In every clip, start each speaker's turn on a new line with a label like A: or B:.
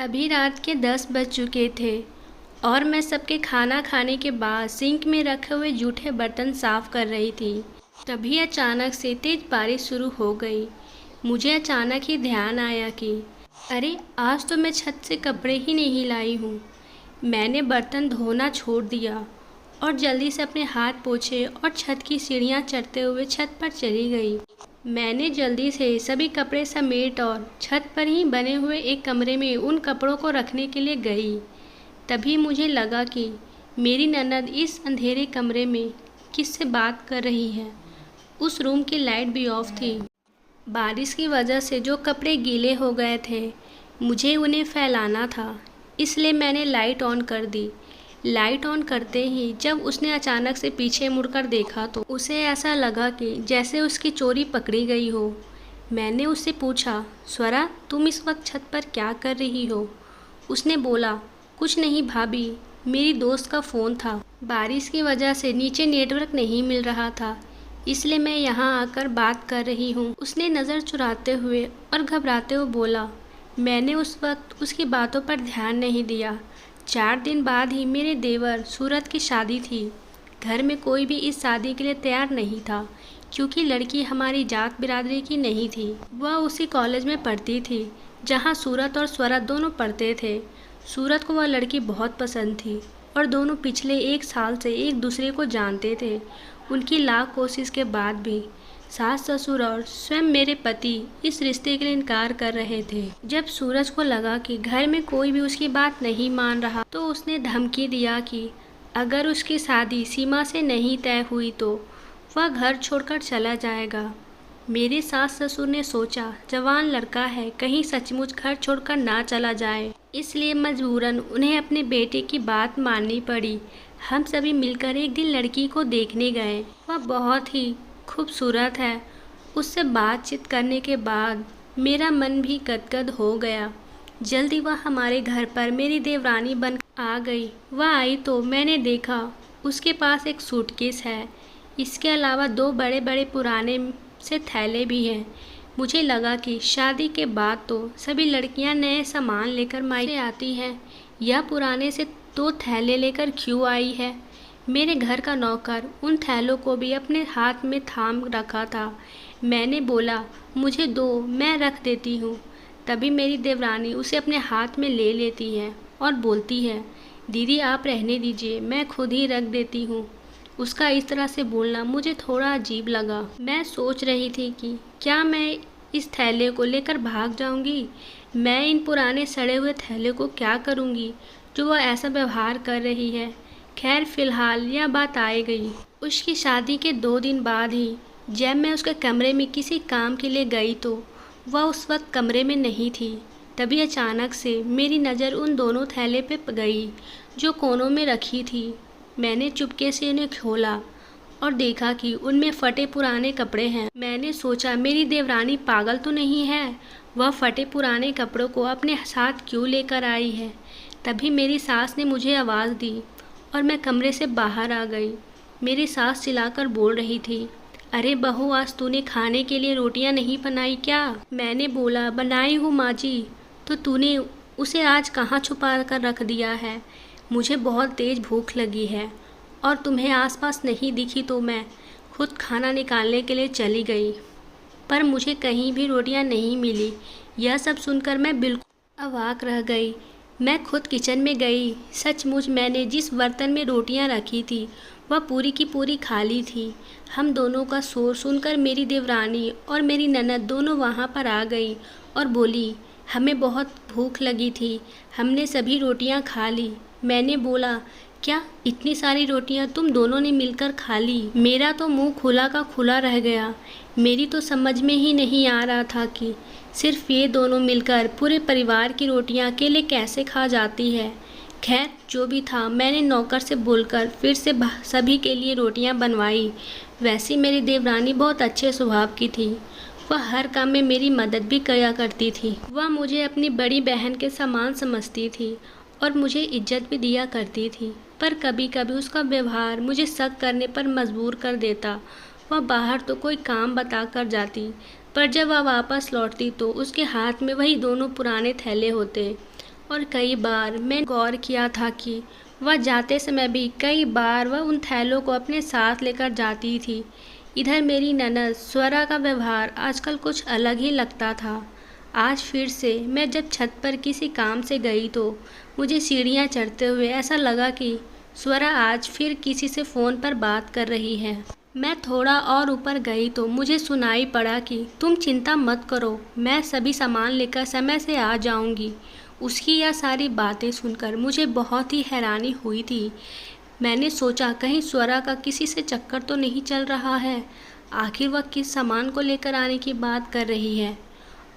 A: अभी रात के 10 बज चुके थे और मैं सबके खाना खाने के बाद सिंक में रखे हुए जूठे बर्तन साफ कर रही थी। तभी अचानक से तेज बारिश शुरू हो गई। मुझे अचानक ही ध्यान आया कि अरे आज तो मैं छत से कपड़े ही नहीं लाई हूँ। मैंने बर्तन धोना छोड़ दिया और जल्दी से अपने हाथ पोंछे और छत की सीढ़ियाँ चढ़ते हुए छत पर चली गई। मैंने जल्दी से सभी कपड़े समेट और छत पर ही बने हुए एक कमरे में उन कपड़ों को रखने के लिए गई। तभी मुझे लगा कि मेरी ननद इस अंधेरे कमरे में किससे बात कर रही है। उस रूम की लाइट भी ऑफ थी। बारिश की वजह से जो कपड़े गीले हो गए थे, मुझे उन्हें फैलाना था, इसलिए मैंने लाइट ऑन कर दी। लाइट ऑन करते ही जब उसने अचानक से पीछे मुड़कर देखा तो उसे ऐसा लगा कि जैसे उसकी चोरी पकड़ी गई हो। मैंने उससे पूछा, स्वरा तुम इस वक्त छत पर क्या कर रही हो? उसने बोला, कुछ नहीं भाभी, मेरी दोस्त का फ़ोन था। बारिश की वजह से नीचे नेटवर्क नहीं मिल रहा था, इसलिए मैं यहाँ आकर बात कर रही हूँ। उसने नज़र चुराते हुए और घबराते हुए बोला। मैंने उस वक्त उसकी बातों पर ध्यान नहीं दिया। 4 दिन बाद ही मेरे देवर सूरत की शादी थी। घर में कोई भी इस शादी के लिए तैयार नहीं था, क्योंकि लड़की हमारी जात बिरादरी की नहीं थी। वह उसी कॉलेज में पढ़ती थी जहाँ सूरत और स्वरा दोनों पढ़ते थे। सूरत को वह लड़की बहुत पसंद थी और दोनों पिछले 1 साल से एक दूसरे को जानते थे। उनकी लाख कोशिश के बाद भी सास ससुर और स्वयं मेरे पति इस रिश्ते के लिए इनकार कर रहे थे। जब सूरज को लगा कि घर में कोई भी उसकी बात नहीं मान रहा तो उसने धमकी दिया कि अगर उसकी शादी सीमा से नहीं तय हुई तो वह घर छोड़कर चला जाएगा। मेरे सास ससुर ने सोचा जवान लड़का है, कहीं सचमुच घर छोड़कर ना चला जाए, इसलिए मजबूरन उन्हें अपने बेटे की बात माननी पड़ी। हम सभी मिलकर एक दिन लड़की को देखने गए। वह बहुत ही खूबसूरत है। उससे बातचीत करने के बाद मेरा मन भी गदगद हो गया। जल्दी वह हमारे घर पर मेरी देवरानी बन आ गई। वह आई तो मैंने देखा उसके पास एक सूटकेस है। इसके अलावा 2 बड़े बड़े पुराने से थैले भी हैं। मुझे लगा कि शादी के बाद तो सभी लड़कियां नए सामान लेकर मायके आती हैं। यह पुराने से 2 थैले लेकर क्यों आई है? मेरे घर का नौकर उन थैलों को भी अपने हाथ में थाम रखा था। मैंने बोला, मुझे दो, मैं रख देती हूँ। तभी मेरी देवरानी उसे अपने हाथ में ले लेती है और बोलती है, दीदी आप रहने दीजिए, मैं खुद ही रख देती हूँ। उसका इस तरह से बोलना मुझे थोड़ा अजीब लगा। मैं सोच रही थी कि क्या मैं इस थैले को लेकर भाग जाऊंगी? मैं इन पुराने सड़े हुए थैले को क्या करूंगी जो वह ऐसा व्यवहार कर रही है। खैर फिलहाल यह बात आए गई। उसकी शादी के 2 दिन बाद ही जब मैं उसके कमरे में किसी काम के लिए गई तो वह उस वक्त कमरे में नहीं थी। तभी अचानक से मेरी नज़र उन दोनों थैले पे गई जो कोनों में रखी थी। मैंने चुपके से उन्हें खोला और देखा कि उनमें फटे पुराने कपड़े हैं। मैंने सोचा मेरी देवरानी पागल तो नहीं है, वह फटे पुराने कपड़ों को अपने साथ क्यों लेकर आई है। तभी मेरी सास ने मुझे आवाज़ दी और मैं कमरे से बाहर आ गई। मेरी सास चिल्लाकर बोल रही थी, अरे बहू आज तूने खाने के लिए रोटियां नहीं बनाई क्या? मैंने बोला, बनाई हूँ माँ जी। तो तूने उसे आज कहाँ छुपा कर रख दिया है? मुझे बहुत तेज़ भूख लगी है और तुम्हें आसपास नहीं दिखी तो मैं खुद खाना निकालने के लिए चली गई, पर मुझे कहीं भी रोटियां नहीं मिली। यह सब सुनकर मैं बिल्कुल अवाक रह गई। मैं खुद किचन में गई। सचमुच मैंने जिस बर्तन में रोटियां रखी थी वह पूरी की पूरी खाली थी। हम दोनों का शोर सुनकर मेरी देवरानी और मेरी ननद दोनों वहाँ पर आ गई और बोली, हमें बहुत भूख लगी थी, हमने सभी रोटियां खा ली। मैंने बोला, क्या इतनी सारी रोटियां तुम दोनों ने मिलकर खा ली? मेरा तो मुंह खुला का खुला रह गया। मेरी तो समझ में ही नहीं आ रहा था कि सिर्फ ये दोनों मिलकर पूरे परिवार की रोटियां अकेले कैसे खा जाती है। खैर जो भी था, मैंने नौकर से बोलकर फिर से सभी के लिए रोटियां बनवाई। वैसे मेरी देवरानी बहुत अच्छे स्वभाव की थी। वह हर काम में मेरी मदद भी किया करती थी। वह मुझे अपनी बड़ी बहन के समान समझती थी और मुझे इज्जत भी दिया करती थी, पर कभी कभी उसका व्यवहार मुझे शक करने पर मजबूर कर देता। वह बाहर तो कोई काम बता कर जाती, पर जब वह वापस लौटती तो उसके हाथ में वही दोनों पुराने थैले होते और कई बार मैं गौर किया था कि वह जाते समय भी कई बार वह उन थैलों को अपने साथ लेकर जाती थी। इधर मेरी ननद स्वरा का व्यवहार आजकल कुछ अलग ही लगता था। आज फिर से मैं जब छत पर किसी काम से गई तो मुझे सीढ़ियाँ चढ़ते हुए ऐसा लगा कि स्वरा आज फिर किसी से फ़ोन पर बात कर रही है। मैं थोड़ा और ऊपर गई तो मुझे सुनाई पड़ा कि तुम चिंता मत करो, मैं सभी सामान लेकर समय से आ जाऊंगी। उसकी यह सारी बातें सुनकर मुझे बहुत ही हैरानी हुई थी। मैंने सोचा कहीं स्वरा का किसी से चक्कर तो नहीं चल रहा है। आखिर वह किस सामान को लेकर आने की बात कर रही है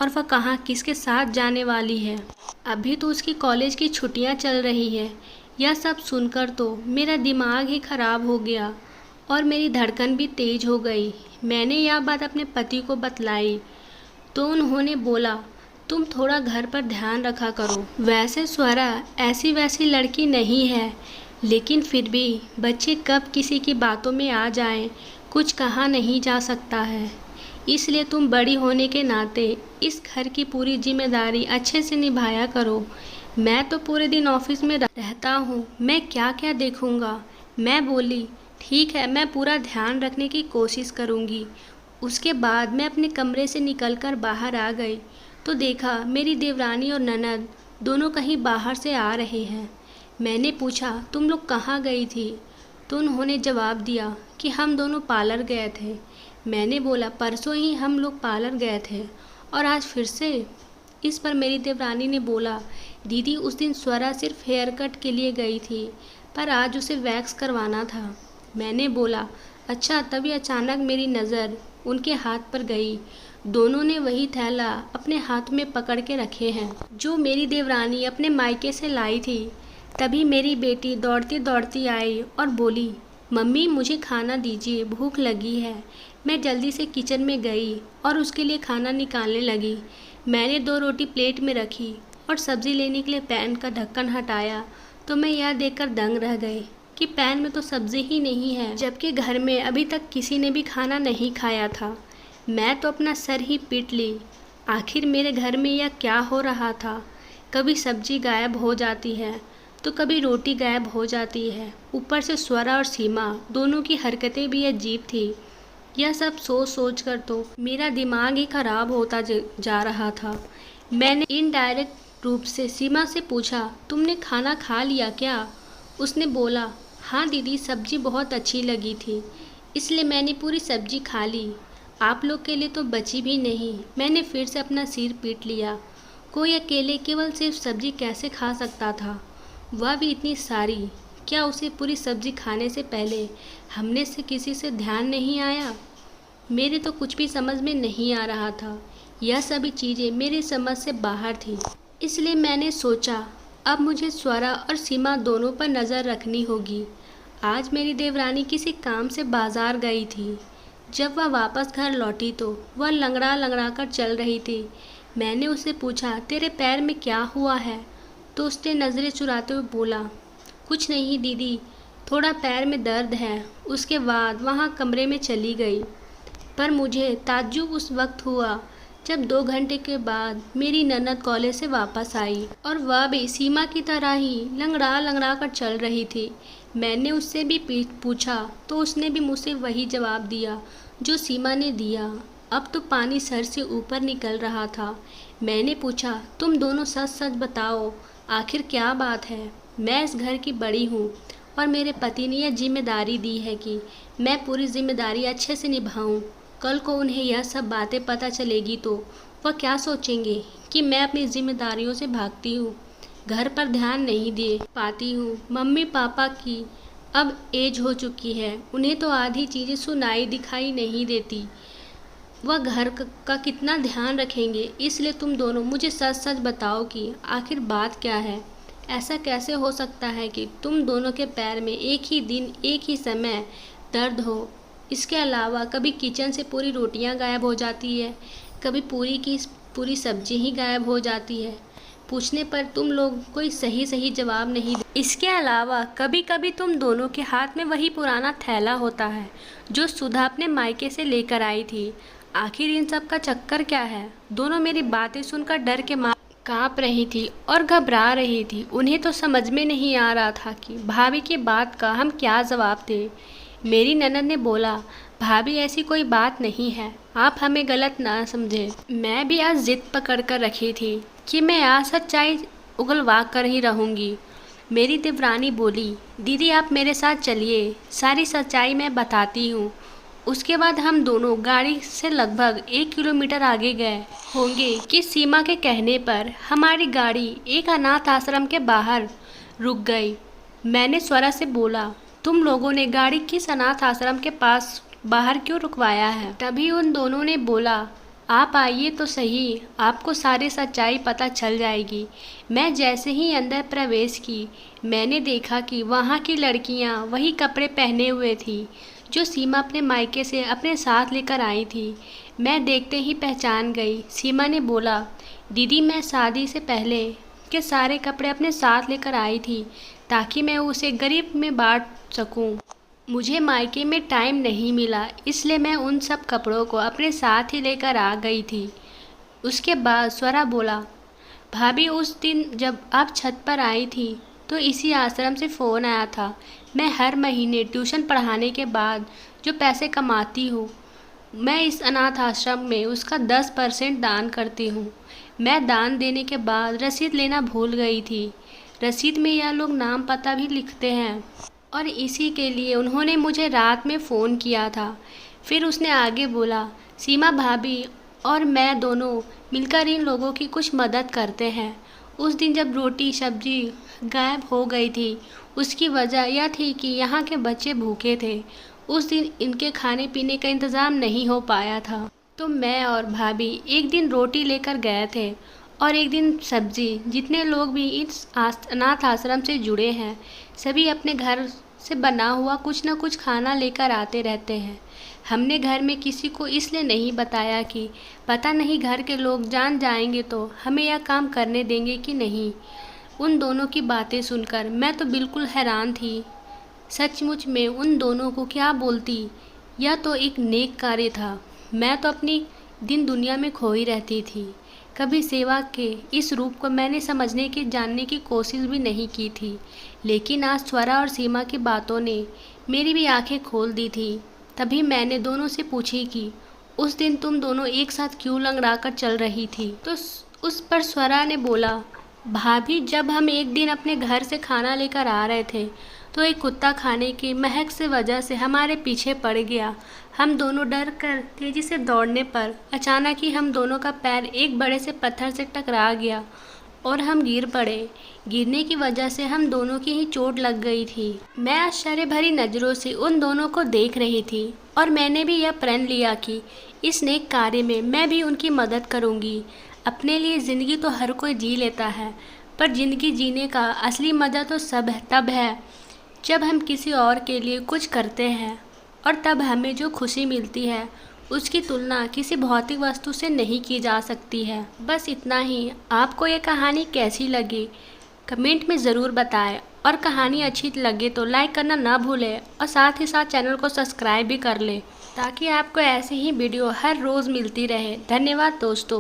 A: और वह कहाँ किसके साथ जाने वाली है। अभी तो उसकी कॉलेज की छुट्टियां चल रही है। यह सब सुनकर तो मेरा दिमाग ही खराब हो गया और मेरी धड़कन भी तेज हो गई। मैंने यह बात अपने पति को बतलाई तो उन्होंने बोला, तुम थोड़ा घर पर ध्यान रखा करो। वैसे स्वरा ऐसी वैसी लड़की नहीं है, लेकिन फिर भी बच्चे कब किसी की बातों में आ जाएं, कुछ कहा नहीं जा सकता है। इसलिए तुम बड़ी होने के नाते इस घर की पूरी जिम्मेदारी अच्छे से निभाया करो। मैं तो पूरे दिन ऑफिस में रहता हूँ, मैं क्या क्या देखूँगा। मैं बोली, ठीक है, मैं पूरा ध्यान रखने की कोशिश करूँगी। उसके बाद मैं अपने कमरे से निकलकर बाहर आ गई तो देखा मेरी देवरानी और ननद दोनों कहीं बाहर से आ रहे हैं। मैंने पूछा, तुम लोग कहाँ गई थी? तो उन्होंने जवाब दिया कि हम दोनों पार्लर गए थे। मैंने बोला, परसों ही हम लोग पार्लर गए थे और आज फिर से? इस पर मेरी देवरानी ने बोला, दीदी उस दिन स्वरा सिर्फ हेयर कट के लिए गई थी, पर आज उसे वैक्स करवाना था। मैंने बोला, अच्छा। तभी अचानक मेरी नज़र उनके हाथ पर गई। दोनों ने वही थैला अपने हाथ में पकड़ के रखे हैं जो मेरी देवरानी अपने मायके से लाई थी। तभी मेरी बेटी दौड़ती दौड़ती आई और बोली, मम्मी मुझे खाना दीजिए, भूख लगी है। मैं जल्दी से किचन में गई और उसके लिए खाना निकालने लगी। मैंने 2 रोटी प्लेट में रखी और सब्ज़ी लेने के लिए पैन का ढक्कन हटाया तो मैं यह देखकर दंग रह गई कि पैन में तो सब्ज़ी ही नहीं है, जबकि घर में अभी तक किसी ने भी खाना नहीं खाया था। मैं तो अपना सर ही पीट ली। आखिर मेरे घर में यह क्या हो रहा था? कभी सब्ज़ी गायब हो जाती है तो कभी रोटी गायब हो जाती है। ऊपर से स्वरा और सीमा दोनों की हरकतें भी अजीब थी। यह सब सोच सोच कर तो मेरा दिमाग ही खराब होता जा रहा था। मैंने इनडायरेक्ट रूप से सीमा से पूछा, तुमने खाना खा लिया क्या? उसने बोला, हाँ दीदी, सब्जी बहुत अच्छी लगी थी इसलिए मैंने पूरी सब्जी खा ली। आप लोग के लिए तो बची भी नहीं। मैंने फिर से अपना सिर पीट लिया। कोई अकेले केवल सिर्फ सब्जी कैसे खा सकता था, वह भी इतनी सारी? क्या उसे पूरी सब्जी खाने से पहले हमने से किसी से ध्यान नहीं आया? मेरे तो कुछ भी समझ में नहीं आ रहा था। यह सभी चीज़ें मेरी समझ से बाहर थी। इसलिए मैंने सोचा अब मुझे स्वरा और सीमा दोनों पर नज़र रखनी होगी। आज मेरी देवरानी किसी काम से बाज़ार गई थी। जब वह वापस घर लौटी तो वह लंगड़ा लंगड़ा कर चल रही थी। मैंने उससे पूछा, तेरे पैर में क्या हुआ है? तो उसने नज़रें चुराते हुए बोला, कुछ नहीं दीदी, थोड़ा पैर में दर्द है। उसके बाद वहाँ कमरे में चली गई। पर मुझे ताज्जुब उस वक्त हुआ जब 2 घंटे के बाद मेरी ननद कॉलेज से वापस आई और वह भी सीमा की तरह ही लंगड़ा लंगड़ा कर चल रही थी। मैंने उससे भी पूछा तो उसने भी मुझसे वही जवाब दिया जो सीमा ने दिया। अब तो पानी सर से ऊपर निकल रहा था। मैंने पूछा, तुम दोनों सच सच बताओ, आखिर क्या बात है? मैं इस घर की बड़ी हूँ और मेरे पति ने यह जिम्मेदारी दी है कि मैं पूरी जिम्मेदारी अच्छे से निभाऊँ। कल को उन्हें यह सब बातें पता चलेगी तो वह क्या सोचेंगे कि मैं अपनी जिम्मेदारियों से भागती हूँ, घर पर ध्यान नहीं दे पाती हूँ। मम्मी पापा की अब एज हो चुकी है, उन्हें तो आधी चीज़ें सुनाई दिखाई नहीं देती। वह घर का कितना ध्यान रखेंगे? इसलिए तुम दोनों मुझे सच सच बताओ कि आखिर बात क्या है। ऐसा कैसे हो सकता है कि तुम दोनों के पैर में एक ही दिन एक ही समय दर्द हो? इसके अलावा कभी किचन से पूरी रोटियां गायब हो जाती है, कभी पूरी की पूरी सब्जी ही गायब हो जाती है। पूछने पर तुम लोग कोई सही जवाब नहीं दे। इसके अलावा कभी कभी तुम दोनों के हाथ में वही पुराना थैला होता है जो सुधा अपने मायके से लेकर आई थी। आखिर इन सब का चक्कर क्या है? दोनों मेरी बातें सुनकर डर के मारे काँप रही थी और घबरा रही थी। उन्हें तो समझ में नहीं आ रहा था कि भाभी की बात का हम क्या जवाब दें। मेरी ननद ने बोला, भाभी ऐसी कोई बात नहीं है, आप हमें गलत ना समझें। मैं भी आज जिद पकड़ कर रखी थी कि मैं आज सच्चाई उगलवा कर ही रहूँगी। मेरी देवरानी बोली, दीदी आप मेरे साथ चलिए, सारी सच्चाई मैं बताती हूँ। उसके बाद हम दोनों गाड़ी से लगभग 1 किलोमीटर आगे गए होंगे कि सीमा के कहने पर हमारी गाड़ी एक अनाथ आश्रम के बाहर रुक गई। मैंने स्वरा से बोला, तुम लोगों ने गाड़ी किस अनाथ आश्रम के पास बाहर क्यों रुकवाया है? तभी उन दोनों ने बोला, आप आइए तो सही, आपको सारी सच्चाई पता चल जाएगी। मैं जैसे ही अंदर प्रवेश की, मैंने देखा कि वहाँ की लड़कियाँ वही कपड़े पहने हुए थी जो सीमा अपने मायके से अपने साथ लेकर आई थी। मैं देखते ही पहचान गई। सीमा ने बोला, दीदी मैं शादी से पहले के सारे कपड़े अपने साथ लेकर आई थी ताकि मैं उसे गरीब में बांट सकूं। मुझे मायके में टाइम नहीं मिला, इसलिए मैं उन सब कपड़ों को अपने साथ ही लेकर आ गई थी। उसके बाद स्वरा बोला, भाभी उस दिन जब आप छत पर आई थी तो इसी आश्रम से फ़ोन आया था। मैं हर महीने ट्यूशन पढ़ाने के बाद जो पैसे कमाती हूँ, मैं इस अनाथ आश्रम में उसका 10% दान करती हूँ। मैं दान देने के बाद रसीद लेना भूल गई थी। रसीद में यह लोग नाम पता भी लिखते हैं और इसी के लिए उन्होंने मुझे रात में फ़ोन किया था। फिर उसने आगे बोला, सीमा भाभी और मैं दोनों मिलकर इन लोगों की कुछ मदद करते हैं। उस दिन जब रोटी सब्जी गायब हो गई थी, उसकी वजह यह थी कि यहाँ के बच्चे भूखे थे। उस दिन इनके खाने पीने का इंतज़ाम नहीं हो पाया था, तो मैं और भाभी एक दिन रोटी लेकर गए थे और एक दिन सब्जी। जितने लोग भी इस अनाथ आश्रम से जुड़े हैं, सभी अपने घर से बना हुआ कुछ न कुछ खाना लेकर आते रहते हैं। हमने घर में किसी को इसलिए नहीं बताया कि पता नहीं घर के लोग जान जाएंगे तो हमें यह काम करने देंगे कि नहीं। उन दोनों की बातें सुनकर मैं तो बिल्कुल हैरान थी। सचमुच में उन दोनों को क्या बोलती, यह तो एक नेक कार्य था। मैं तो अपनी दिन दुनिया में खोई रहती थी। कभी सेवा के इस रूप को मैंने समझने की जानने की कोशिश भी नहीं की थी, लेकिन आज स्वरा और सीमा की बातों ने मेरी भी आंखें खोल दी थी। तभी मैंने दोनों से पूछी कि उस दिन तुम दोनों एक साथ क्यों लंगड़ा कर चल रही थी? तो उस पर स्वरा ने बोला, भाभी जब हम एक दिन अपने घर से खाना लेकर आ रहे थे तो एक कुत्ता खाने की महक से वजह से हमारे पीछे पड़ गया। हम दोनों डर कर तेज़ी से दौड़ने पर अचानक ही हम दोनों का पैर एक बड़े से पत्थर से टकरा गया और हम गिर पड़े। गिरने की वजह से हम दोनों की ही चोट लग गई थी। मैं आश्चर्य भरी नज़रों से उन दोनों को देख रही थी और मैंने भी यह प्रण लिया कि इस नेक कार्य में मैं भी उनकी मदद करूंगी। अपने लिए ज़िंदगी तो हर कोई जी लेता है, पर ज़िंदगी जीने का असली मज़ा तो तब है जब हम किसी और के लिए कुछ करते हैं, और तब हमें जो खुशी मिलती है उसकी तुलना किसी भौतिक वस्तु से नहीं की जा सकती है। बस इतना ही। आपको ये कहानी कैसी लगी कमेंट में ज़रूर बताएं, और कहानी अच्छी लगे तो लाइक करना ना भूलें और साथ ही साथ चैनल को सब्सक्राइब भी कर लें ताकि आपको ऐसे ही वीडियो हर रोज़ मिलती रहे। धन्यवाद दोस्तों।